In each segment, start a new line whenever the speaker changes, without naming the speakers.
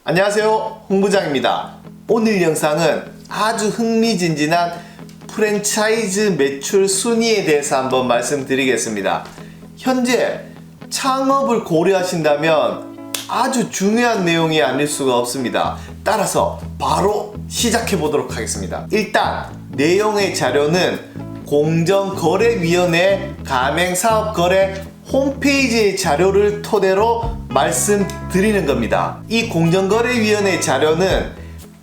안녕하세요, 홍부장입니다. 오늘 영상은 아주 흥미진진한 프랜차이즈 매출 순위에 대해서 한번 말씀드리겠습니다. 현재 창업을 고려하신다면 아주 중요한 내용이 아닐 수가 없습니다. 따라서 바로 시작해 보도록 하겠습니다. 일단 내용의 자료는 공정거래위원회 가맹사업거래 홈페이지의 자료를 토대로 말씀드리는 겁니다. 이 공정거래위원회 자료는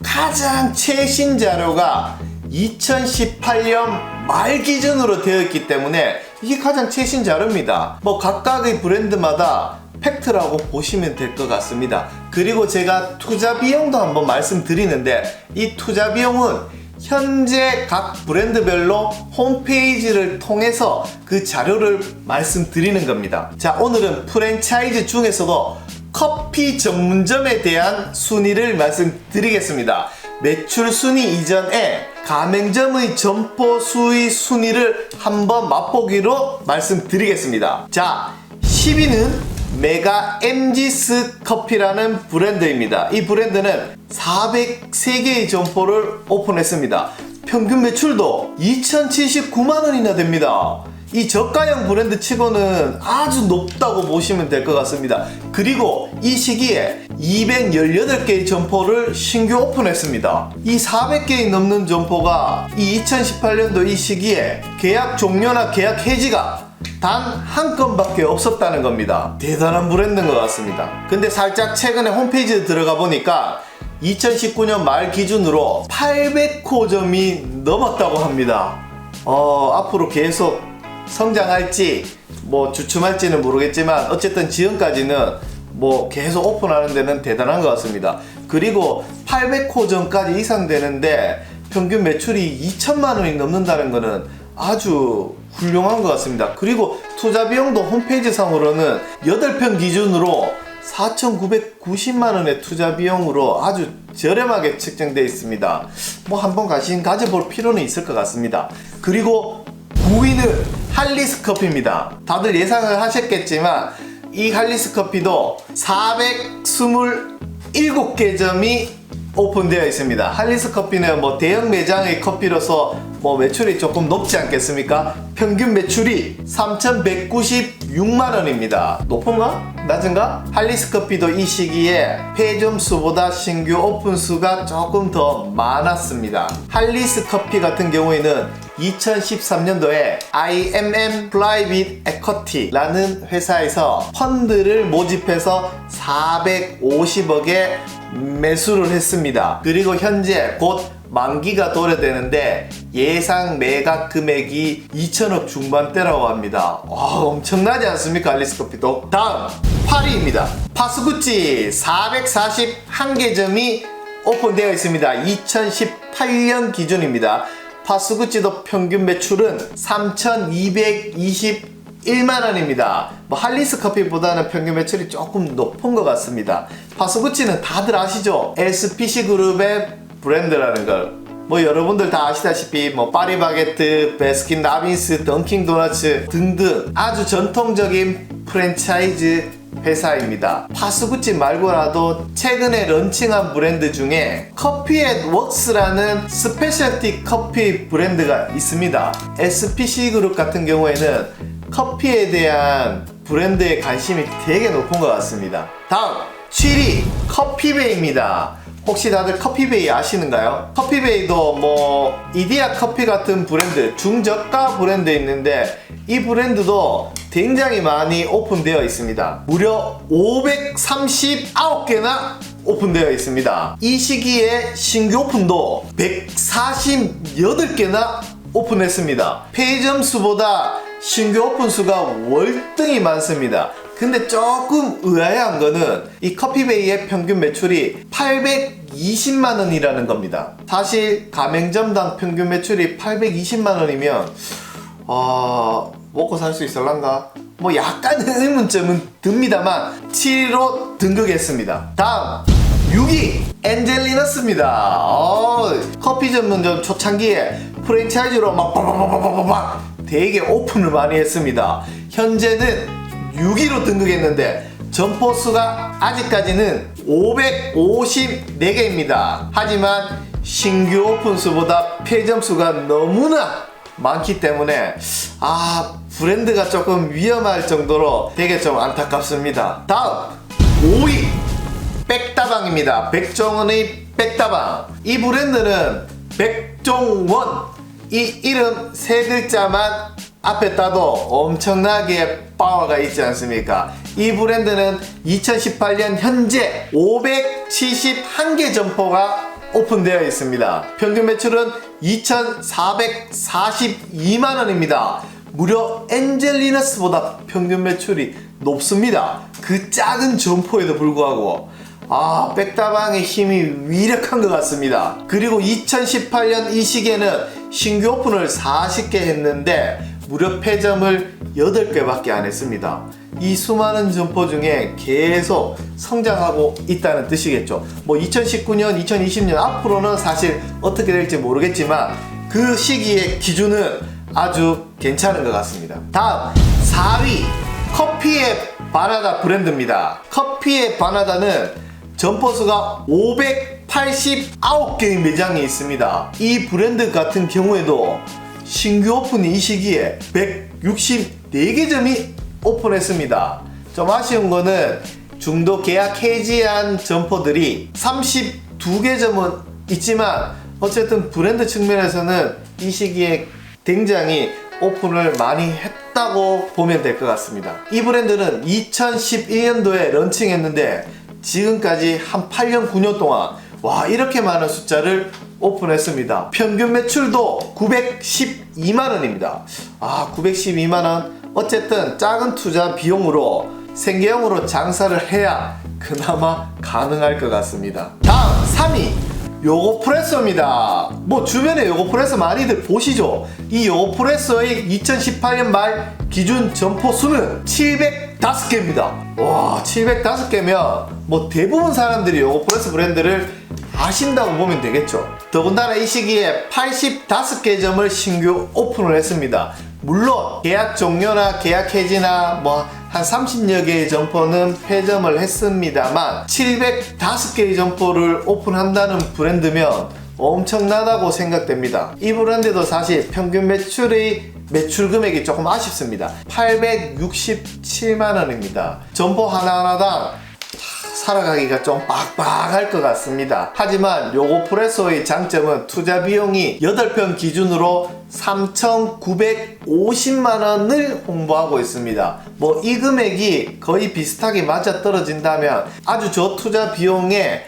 가장 최신 자료가 2018년 말 기준으로 되어 있기 때문에 이게 가장 최신 자료입니다. 각각의 브랜드마다 팩트라고 보시면 될 것 같습니다. 그리고 제가 투자 비용도 한번 말씀드리는데, 이 투자 비용은 현재 각 브랜드별로 홈페이지를 통해서 그 자료를 말씀드리는 겁니다. 자, 오늘은 프랜차이즈 중에서도 커피 전문점에 대한 순위를 말씀드리겠습니다. 매출 순위 이전에 가맹점의 점포 수의 순위를 한번 맛보기로 말씀드리겠습니다. 자, 10위는 메가 MG스 커피라는 브랜드입니다. 이 브랜드는 403개의 점포를 오픈했습니다. 평균 매출도 2,079만원이나 됩니다. 이 저가형 브랜드 치고는 아주 높다고 보시면 될 것 같습니다. 그리고 이 시기에 218개의 점포를 신규 오픈했습니다. 이 400개의 넘는 점포가 이 2018년도 이 시기에 계약 종료나 계약 해지가 단 한 건밖에 없었다는 겁니다. 대단한 브랜드인 것 같습니다. 근데 살짝 최근에 홈페이지에 들어가 보니까 2019년 말 기준으로 800호점이 넘었다고 합니다. 앞으로 계속 성장할지 주춤할지는 모르겠지만 어쨌든 지금까지는 계속 오픈하는 데는 대단한 것 같습니다. 그리고 800호점까지 이상 되는데 평균 매출이 2천만원이 넘는다는 거는 아주 훌륭한 것 같습니다. 그리고 투자 비용도 홈페이지 상으로는 8평 기준으로 4,990만원의 투자 비용으로 아주 저렴하게 책정되어 있습니다. 한번 가져볼 필요는 있을 것 같습니다. 그리고 9위는 할리스 커피입니다. 다들 예상을 하셨겠지만 이 할리스 커피도 427개 점이 오픈되어 있습니다. 할리스 커피는 대형 매장의 커피로서 매출이 조금 높지 않겠습니까? 평균 매출이 3,196만원입니다. 높은가? 낮은가? 할리스 커피도 이 시기에 폐점 수보다 신규 오픈 수가 조금 더 많았습니다. 할리스 커피 같은 경우에는 2013년도에 IMM Private Equity라는 회사에서 펀드를 모집해서 450억에 매수를 했습니다. 그리고 현재 곧 만기가 도래되는데 예상 매각 금액이 2천억 중반대라고 합니다. 엄청나지 않습니까? 할리스 커피도. 다음 8위입니다. 파스구치 441개 점이 오픈되어 있습니다. 2018년 기준입니다. 파스구치도 평균 매출은 3,221만원입니다. 할리스 커피보다는 평균 매출이 조금 높은 것 같습니다. 파스구치는 다들 아시죠? SPC 그룹의 브랜드라는 걸. 여러분들 다 아시다시피 파리바게뜨, 베스킨라빈스, 던킨도너츠 등등 아주 전통적인 프랜차이즈 회사입니다. 파스구치 말고라도 최근에 런칭한 브랜드 중에 커피앤웍스라는 스페셜티 커피 브랜드가 있습니다. SPC 그룹 같은 경우에는 커피에 대한 브랜드의 관심이 되게 높은 것 같습니다. 다음 7위 커피베이입니다. 혹시 다들 커피베이 아시는가요? 커피베이도 이디야 커피 같은 브랜드, 중저가 브랜드 있는데 이 브랜드도 굉장히 많이 오픈되어 있습니다. 무려 539개나 오픈되어 있습니다. 이 시기에 신규 오픈도 148개나 오픈했습니다. 폐점 수보다 신규 오픈 수가 월등히 많습니다. 근데 조금 의아한 거는 이 커피베이의 평균 매출이 820만원이라는 겁니다. 사실 가맹점당 평균 매출이 820만원이면 먹고 살 수 있을란가? 약간 의문점은 듭니다만 7위로 등극했습니다. 다음 6위 엔젤리너스입니다. 커피 전문점 초창기에 프랜차이즈로 되게 오픈을 많이 했습니다. 현재는 6위로 등극했는데 점포 수가 아직까지는 554개입니다. 하지만 신규 오픈 수보다 폐점 수가 너무나 많기 때문에 브랜드가 조금 위험할 정도로 되게 좀 안타깝습니다. 다음 5위 백다방입니다. 백종원의 백다방. 이 브랜드는 백종원 이 이름 세 글자만 앞에 따도 엄청나게 파워가 있지 않습니까? 이 브랜드는 2018년 현재 571개 점포가 오픈되어 있습니다. 평균 매출은 2,442만원입니다. 무려 엔젤리너스보다 평균 매출이 높습니다. 그 작은 점포에도 불구하고 백다방의 힘이 위력한 것 같습니다. 그리고 2018년 이 시기에는 신규 오픈을 40개 했는데 무려 폐점을 8개밖에 안 했습니다. 이 수많은 점포 중에 계속 성장하고 있다는 뜻이겠죠. 2019년, 2020년 앞으로는 사실 어떻게 될지 모르겠지만 그 시기의 기준은 아주 괜찮은 것 같습니다. 다음 4위 커피의 바나다 브랜드입니다. 커피의 바나다는 점포 수가 589개의 매장이 있습니다. 이 브랜드 같은 경우에도 신규 오픈이 이 시기에 164개 점이 오픈했습니다. 좀 아쉬운 거는 중도 계약 해지한 점포들이 32개 점은 있지만 어쨌든 브랜드 측면에서는 이 시기에 굉장히 오픈을 많이 했다고 보면 될 것 같습니다. 이 브랜드는 2011년도에 런칭했는데 지금까지 한 8년 9년 동안 이렇게 많은 숫자를 오픈했습니다. 평균 매출도 912만원입니다. 912만원. 어쨌든 작은 투자 비용으로 생계형으로 장사를 해야 그나마 가능할 것 같습니다. 다음 3위 요거프레소입니다. 주변에 요거프레소 많이들 보시죠. 이 요거프레소의 2018년 말 기준 점포 수는 705개입니다. 705개면 대부분 사람들이 요거프레소 브랜드를 아신다고 보면 되겠죠. 더군다나 이 시기에 85개 점을 신규 오픈을 했습니다. 물론 계약 종료나 계약 해지나 한 30여 개의 점포는 폐점을 했습니다만 705개의 점포를 오픈한다는 브랜드면 엄청나다고 생각됩니다. 이 브랜드도 사실 평균 매출 금액이 조금 아쉽습니다. 867만원입니다. 점포 하나하나당 살아가기가 좀 빡빡할 것 같습니다. 하지만 요거프레소의 장점은 투자 비용이 8평 기준으로 3,950만원을 홍보하고 있습니다. 이 금액이 거의 비슷하게 맞아 떨어진다면 아주 저투자 비용에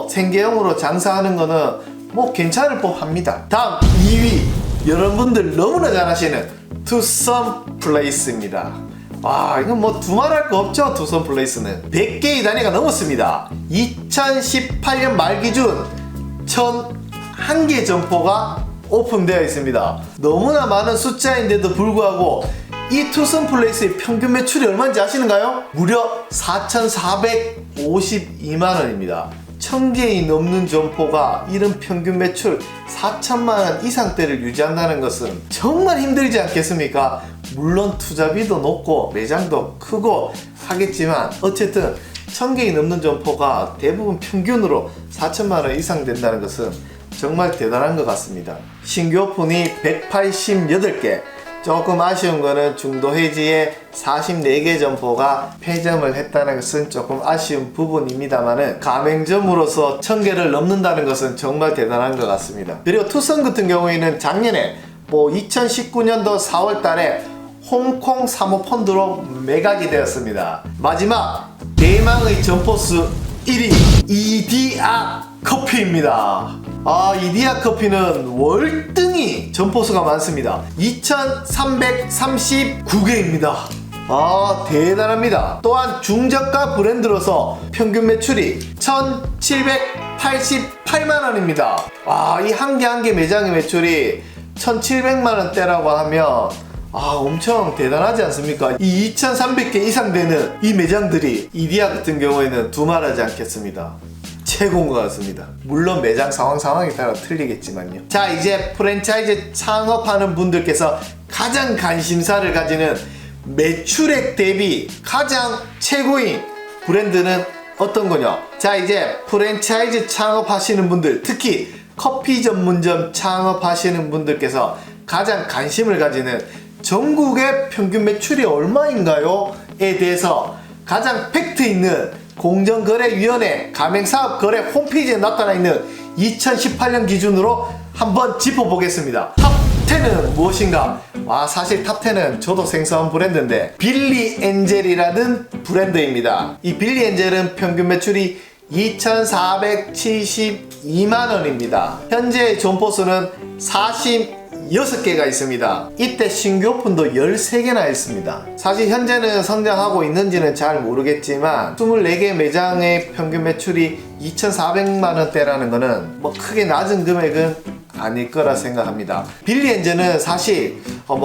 생계형으로 장사하는 거는 괜찮을 법합니다. 다음 2위 여러분들 너무나 잘 아시는 투썸 플레이스입니다. 이건 두말할 거 없죠. 투썸 플레이스는 100개의 단위가 넘었습니다. 2018년 말 기준 1,001개 점포가 오픈되어 있습니다. 너무나 많은 숫자인데도 불구하고 이 투썸 플레이스의 평균 매출이 얼마인지 아시는가요? 무려 4,452만원입니다. 1,000개의 넘는 점포가 이런 평균 매출 4천만원 이상대를 유지한다는 것은 정말 힘들지 않겠습니까? 물론 투자비도 높고 매장도 크고 하겠지만 어쨌든 1,000개의 넘는 점포가 대부분 평균으로 4천만원 이상 된다는 것은 정말 대단한 것 같습니다. 신규 오픈이 188개, 조금 아쉬운 거는 중도 해지에 44개 점포가 폐점을 했다는 것은 조금 아쉬운 부분입니다만은 가맹점으로서 1,000개를 넘는다는 것은 정말 대단한 것 같습니다. 그리고 투썸 같은 경우에는 작년에 2019년도 4월 달에 홍콩 사모펀드로 매각이 되었습니다. 마지막 대망의 점포수 1위 이디야 커피입니다. 이디야 커피는 월등히 점포수가 많습니다. 2,339개입니다. 대단합니다. 또한 중저가 브랜드로서 평균 매출이 1,788만원입니다. 이 한 개 한 개 매장의 매출이 1,700만원대라고 하면 엄청 대단하지 않습니까? 이 2,300개 이상 되는 이 매장들이 이디야 같은 경우에는 두말하지 않겠습니다. 최고인 것 같습니다. 물론 매장 상황에 따라 틀리겠지만요. 자, 이제 프랜차이즈 창업하는 분들께서 가장 관심사를 가지는 매출액 대비 가장 최고인 브랜드는 어떤 거냐? 자, 이제 프랜차이즈 창업하시는 분들, 특히 커피 전문점 창업하시는 분들께서 가장 관심을 가지는 전국의 평균 매출이 얼마인가요? 에 대해서 가장 팩트 있는 공정거래위원회 가맹사업거래 홈페이지에 나타나 있는 2018년 기준으로 한번 짚어보겠습니다. 탑 10은 무엇인가? 사실 탑 10은 저도 생소한 브랜드인데 빌리 엔젤이라는 브랜드입니다. 이 빌리 엔젤은 평균 매출이 2,472만원입니다. 현재 점포수는 46개가 있습니다. 이때 신규 오픈도 13개나 있습니다. 사실 현재는 성장하고 있는지는 잘 모르겠지만 24개 매장의 평균 매출이 2,400만원대라는 거는 뭐 크게 낮은 금액은 아닐 거라 생각합니다. 빌리 엔젤은 사실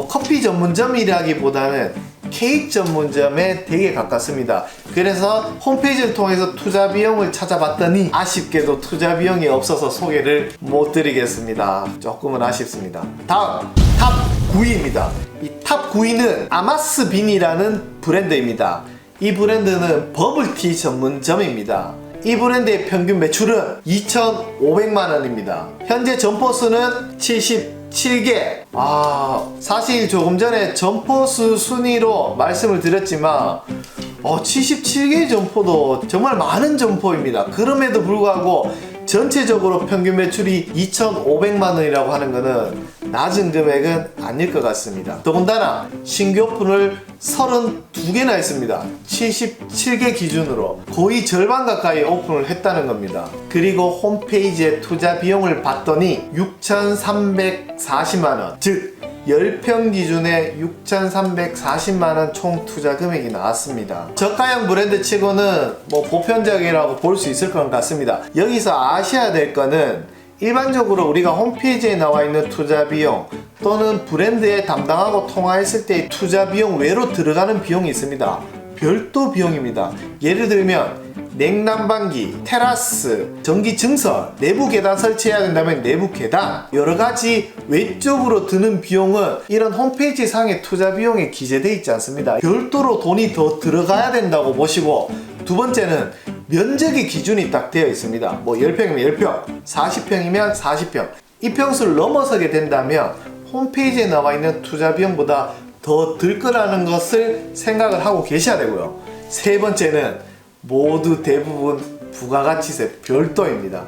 커피 전문점이라기보다는 케이크 전문점에 되게 가깝습니다. 그래서 홈페이지를 통해서 투자 비용을 찾아봤더니 아쉽게도 투자 비용이 없어서 소개를 못 드리겠습니다. 조금은 아쉽습니다. 다음 탑 9위입니다. 이 탑 9위는 아마스빈이라는 브랜드입니다. 이 브랜드는 버블티 전문점입니다. 이 브랜드의 평균 매출은 2,500만원입니다. 현재 점포수는 77개. 사실 조금 전에 점포수 순위로 말씀을 드렸지만 77개의 점포도 정말 많은 점포입니다. 그럼에도 불구하고 전체적으로 평균 매출이 2,500만원이라고 하는 것은 낮은 금액은 아닐 것 같습니다. 더군다나 신규 오픈을 32개나 했습니다. 77개 기준으로 거의 절반 가까이 오픈을 했다는 겁니다. 그리고 홈페이지에 투자 비용을 봤더니 6,340만원, 즉 10평 기준에 6,340만원 총 투자 금액이 나왔습니다. 저가형 브랜드 치고는 보편적이라고 볼 수 있을 것 같습니다. 여기서 아셔야 될 거는 일반적으로 우리가 홈페이지에 나와 있는 투자 비용 또는 브랜드에 담당하고 통화했을 때의 투자 비용 외로 들어가는 비용이 있습니다. 별도 비용입니다. 예를 들면 냉난방기, 테라스, 전기 증설, 내부 계단 설치해야 된다면 내부 계단, 여러가지 외적으로 드는 비용은 이런 홈페이지 상의 투자 비용에 기재되어 있지 않습니다. 별도로 돈이 더 들어가야 된다고 보시고, 두 번째는 면적의 기준이 딱 되어 있습니다. 10평이면 10평, 40평이면 40평. 이 평수를 넘어서게 된다면 홈페이지에 나와 있는 투자 비용보다 더 들 거라는 것을 생각을 하고 계셔야 되고요. 세 번째는 모두 대부분 부가가치세 별도입니다.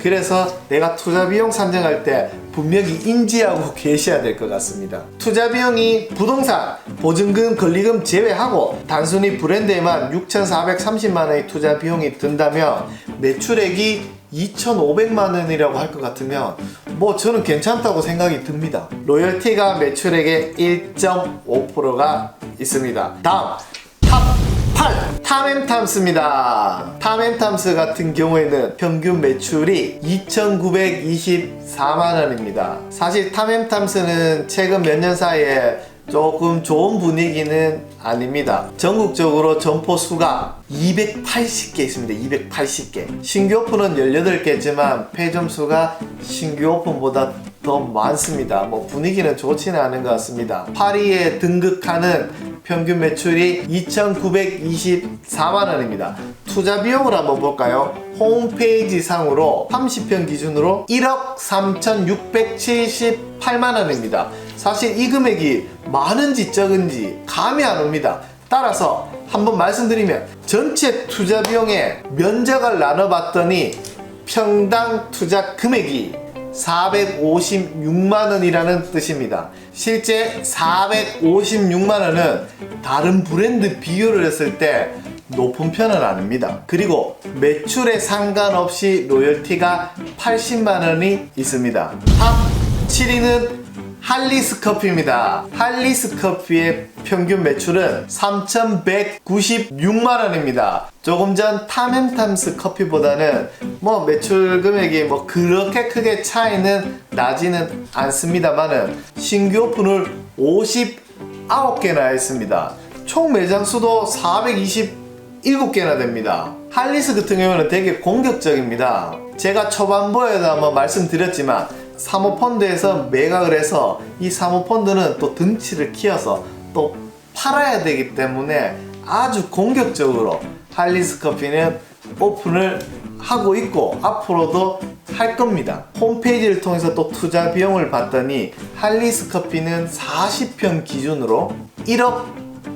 그래서 내가 투자 비용 산정할 때 분명히 인지하고 계셔야 될 것 같습니다. 투자 비용이 부동산, 보증금, 권리금 제외하고 단순히 브랜드에만 6,430만원의 투자 비용이 든다면 매출액이 2,500만원이라고 할 것 같으면 저는 괜찮다고 생각이 듭니다. 로열티가 매출액의 1.5%가 있습니다. 다음 탑 8! 탐앤탐스입니다. 탐앤탐스 같은 경우에는 평균 매출이 2,924만원입니다. 사실 탐앤탐스는 최근 몇 년 사이에 조금 좋은 분위기는 아닙니다. 전국적으로 점포 수가 280개 있습니다. 280개. 신규 오픈은 18개지만 폐점 수가 신규 오픈보다 더 많습니다. 분위기는 좋지는 않은 것 같습니다. 파리에 등극하는 평균 매출이 2,924만원입니다. 투자 비용을 한번 볼까요? 홈페이지 상으로 30평 기준으로 1억 3,678만원입니다. 사실 이 금액이 많은지 적은지 감이 안 옵니다. 따라서 한번 말씀드리면 전체 투자 비용의 면적을 나눠봤더니 평당 투자 금액이 456만원이라는 뜻입니다. 실제 456만원은 다른 브랜드 비교를 했을 때 높은 편은 아닙니다. 그리고 매출에 상관없이 로열티가 80만원이 있습니다. 탑 7위는 할리스 커피입니다. 할리스 커피의 평균 매출은 3,196만원입니다. 조금 전 탐앤탐스 커피보다는 매출 금액이 그렇게 크게 차이는 나지는 않습니다만은 신규 오픈을 59개나 했습니다. 총 매장 수도 427개나 됩니다. 할리스 같은 경우는 되게 공격적입니다. 제가 초반부에도 한번 말씀드렸지만 사모펀드에서 매각을 해서 이 사모펀드는 또 덩치를 키워서 또 팔아야 되기 때문에 아주 공격적으로 할리스 커피는 오픈을 하고 있고 앞으로도 할 겁니다. 홈페이지를 통해서 또 투자 비용을 봤더니 할리스 커피는 40평 기준으로 1억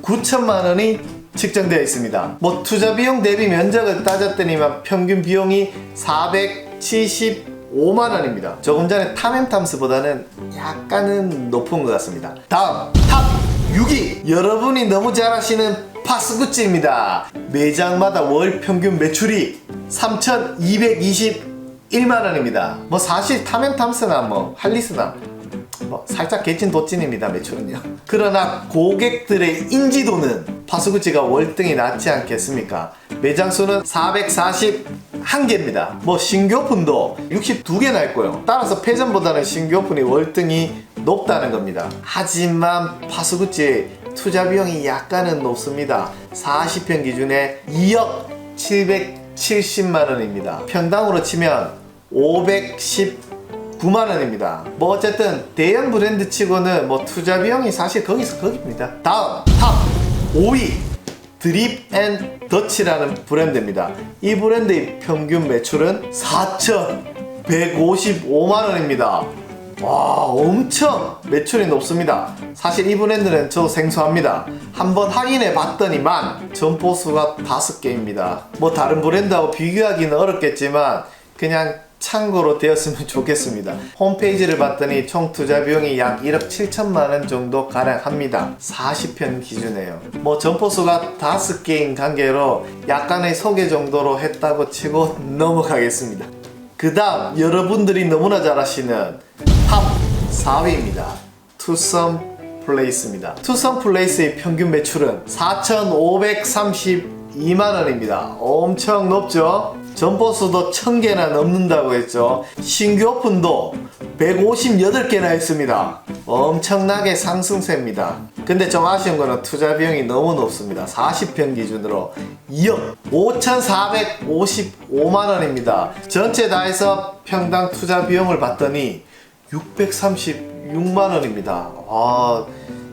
9천만 원이 측정되어 있습니다. 뭐 투자 비용 대비 면적을 따졌더니만 평균 비용이 475만 원입니다. 조금 전에 탐앤탐스보다는 약간은 높은 것 같습니다. 다음 탑 6위, 여러분이 너무 잘 아시는 파스구찌입니다. 매장마다 월 평균 매출이 3,221만 원입니다. 뭐 사실 탐앤탐스나 뭐 할리스나 뭐 살짝 개찐도찐입니다. 매출은요. 그러나 고객들의 인지도는 파스구찌가 월등히 낮지 않겠습니까? 매장 수는 441개입니다. 뭐 신규 오픈도 62개나 있고요. 따라서 폐점보다는 신규 오픈이 월등히 높다는 겁니다. 하지만 파스구찌 투자 비용이 약간은 높습니다. 40평 기준에 2억 770만 원입니다. 평당으로 치면 519만 원입니다. 뭐 어쨌든 대형 브랜드 치고는 뭐 투자 비용이 사실 거기서 거기입니다. 다음 탑 5위, 드립 앤 더치라는 브랜드입니다. 이 브랜드의 평균 매출은 4,155만 원입니다. 와, 엄청 매출이 높습니다. 사실 이 브랜드는 저도 생소합니다. 한번 확인해 봤더니만 점포수가 5개입니다. 뭐 다른 브랜드하고 비교하기는 어렵겠지만 그냥 참고로 되었으면 좋겠습니다. 홈페이지를 봤더니 총 투자 비용이 약 1억 7천만 원 정도 가량 합니다. 40평 기준에요. 뭐 점포수가 5개인 관계로 약간의 소개 정도로 했다고 치고 넘어가겠습니다. 그 다음 여러분들이 너무나 잘 아시는 탑 4위입니다. 투썸 플레이스입니다. 투썸 플레이스의 평균 매출은 4,532만 원입니다. 엄청 높죠? 점포수도 1000개나 넘는다고 했죠. 신규 오픈도 158개나 했습니다. 엄청나게 상승세입니다. 근데 좀 아쉬운 거는 투자 비용이 너무 높습니다. 40평 기준으로 2억 5,455만 원입니다. 전체 다 해서 평당 투자 비용을 봤더니 636만 원입니다. 와,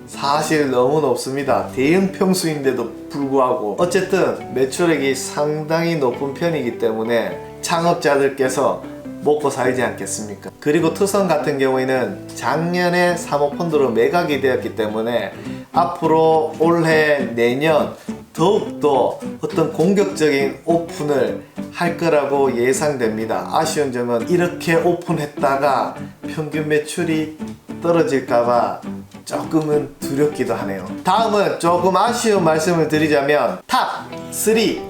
사실 너무 높습니다. 대형 평수인데도 불구하고 어쨌든 매출액이 상당히 높은 편이기 때문에 창업자들께서 먹고 살지 않겠습니까? 그리고 투썸 같은 경우에는 작년에 사모펀드로 매각이 되었기 때문에 앞으로 올해 내년 더욱더 어떤 공격적인 오픈을 할 거라고 예상됩니다. 아쉬운 점은 이렇게 오픈했다가 평균 매출이 떨어질까봐 조금은 두렵기도 하네요. 다음은 조금 아쉬운 말씀을 드리자면 탑 3, 2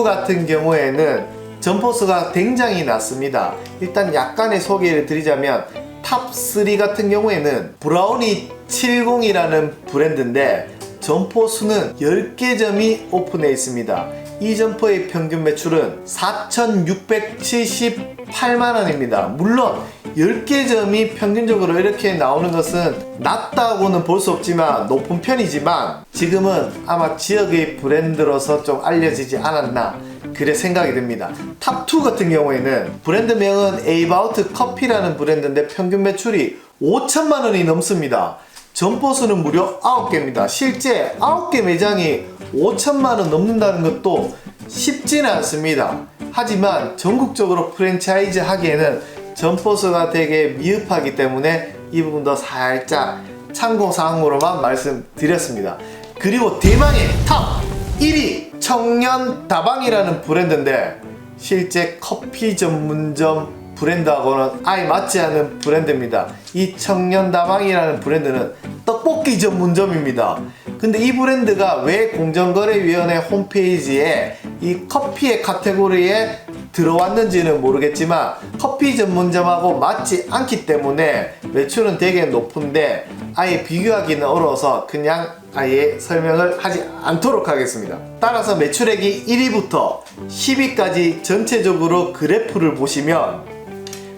같은 경우에는 점포수가 굉장히 낮습니다. 일단 약간의 소개를 드리자면 탑 3 같은 경우에는 브라우니 70이라는 브랜드인데 점포수는 10개 점이 오픈해 있습니다. 이 점포의 평균 매출은 4,678만 원입니다. 물론 10개 점이 평균적으로 이렇게 나오는 것은 낮다고는 볼 수 없지만 높은 편이지만 지금은 아마 지역의 브랜드로서 좀 알려지지 않았나 그래 생각이 듭니다. 탑 2 같은 경우에는 브랜드명은 에이바우트 커피라는 브랜드인데 평균 매출이 5천만 원이 넘습니다. 점포수는 무려 9개입니다. 실제 9개 매장이 5천만 원 넘는다는 것도 쉽지는 않습니다. 하지만 전국적으로 프랜차이즈 하기에는 점포수가 되게 미흡하기 때문에 이 부분도 살짝 참고사항으로만 말씀드렸습니다. 그리고 대망의 탑 1위 청년다방이라는 브랜드인데 실제 커피 전문점 브랜드하고는 아예 맞지 않는 브랜드입니다. 이 청년다방이라는 브랜드는 떡볶이 전문점입니다. 근데 이 브랜드가 왜 공정거래위원회 홈페이지에 이 커피의 카테고리에 들어왔는지는 모르겠지만 커피 전문점하고 맞지 않기 때문에 매출은 되게 높은데 아예 비교하기는 어려워서 그냥 아예 설명을 하지 않도록 하겠습니다. 따라서 매출액이 1위부터 10위까지 전체적으로 그래프를 보시면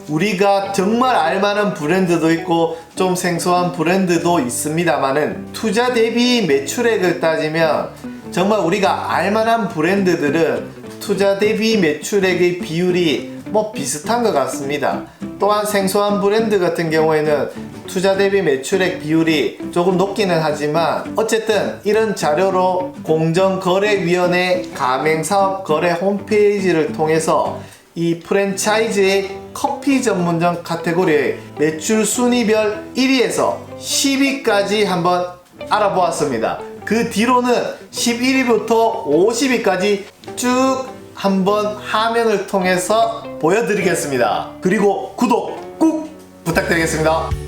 우리가 정말 알만한 브랜드도 있고 좀 생소한 브랜드도 있습니다만은 투자 대비 매출액을 따지면 정말 우리가 알만한 브랜드들은 투자 대비 매출액의 비율이 뭐 비슷한 것 같습니다. 또한 생소한 브랜드 같은 경우에는 투자 대비 매출액 비율이 조금 높기는 하지만 어쨌든 이런 자료로 공정거래위원회 가맹사업거래 홈페이지를 통해서 이 프랜차이즈의 커피 전문점 카테고리의 매출 순위별 1위에서 10위까지 한번 알아보았습니다. 그 뒤로는 11위부터 50위까지 쭉 한번 화면을 통해서 보여드리겠습니다. 그리고 구독 꾹 부탁드리겠습니다.